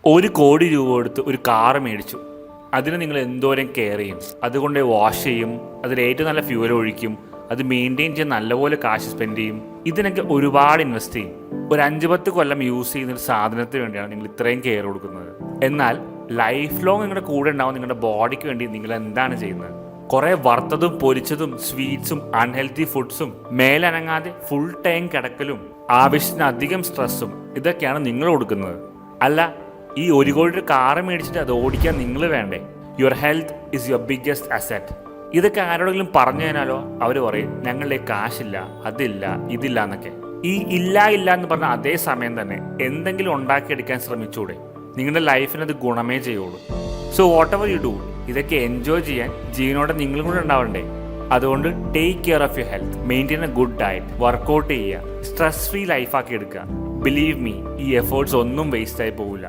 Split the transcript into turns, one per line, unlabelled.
1,00,00,000 കൊടുത്ത് ഒരു കാറ് മേടിച്ചു. അതിന് നിങ്ങൾ എന്തോരം കെയർ ചെയ്യും, അതുകൊണ്ട് വാഷ് ചെയ്യും, അതിൽ ഏറ്റവും നല്ല ഫ്യൂവൽ ഒഴിക്കും, അത് മെയിൻറ്റെയിൻ ചെയ്യാൻ നല്ലപോലെ കാശ് സ്പെൻഡ് ചെയ്യും. ഇതിനൊക്കെ ഒരുപാട് ഇൻവെസ്റ്റ് ചെയ്യും. ഒരു 5-10 കൊല്ലം യൂസ് ചെയ്യുന്ന ഒരു സാധനത്തിന് വേണ്ടിയാണ് നിങ്ങൾ ഇത്രയും കെയർ കൊടുക്കുന്നത്. എന്നാൽ ലൈഫ് ലോങ് നിങ്ങളുടെ കൂടെ ഉണ്ടാവും നിങ്ങളുടെ ബോഡിക്ക് വേണ്ടി നിങ്ങൾ എന്താണ് ചെയ്യുന്നത്? കുറേ വറുത്തതും പൊരിച്ചതും സ്വീറ്റ്സും അൺഹെൽത്തി ഫുഡ്സും, മേലനങ്ങാതെ ഫുൾ ടൈം കിടക്കലും ആവശ്യത്തിനധികം സ്ട്രെസ്സും ഇതൊക്കെയാണ് നിങ്ങൾ കൊടുക്കുന്നത്. അല്ല, ഈ 1,00,00,000 കാറ് മേടിച്ചിട്ട് അത് ഓടിക്കാൻ നിങ്ങൾ വേണ്ടേ? Your health is your biggest asset. ഇതൊക്കെ ആരോടെങ്കിലും പറഞ്ഞു കഴിഞ്ഞാലോ അവർ പറയും ഞങ്ങളുടെ കാശില്ല, അതില്ല, ഇതില്ല എന്നൊക്കെ. ഈ ഇല്ല എന്ന് പറഞ്ഞ അതേ സമയം തന്നെ എന്തെങ്കിലും ഉണ്ടാക്കിയെടുക്കാൻ ശ്രമിച്ചൂടെ? നിങ്ങളുടെ ലൈഫിന് അത് ഗുണമേ ചെയ്യുള്ളൂ. So whatever you do, ഇതൊക്കെ എൻജോയ് ചെയ്യാൻ ജീവനോടെ നിങ്ങളും കൂടെ ഉണ്ടാവണ്ടേ? അതുകൊണ്ട് take care of your health, maintain a good diet, workout ചെയ്യുക, സ്ട്രെസ് ഫ്രീ ലൈഫാക്കി എടുക്കുക. ബിലീവ് മീ, ഈ എഫേർട്സ് ഒന്നും വേസ്റ്റ് ആയി പോകില്ല.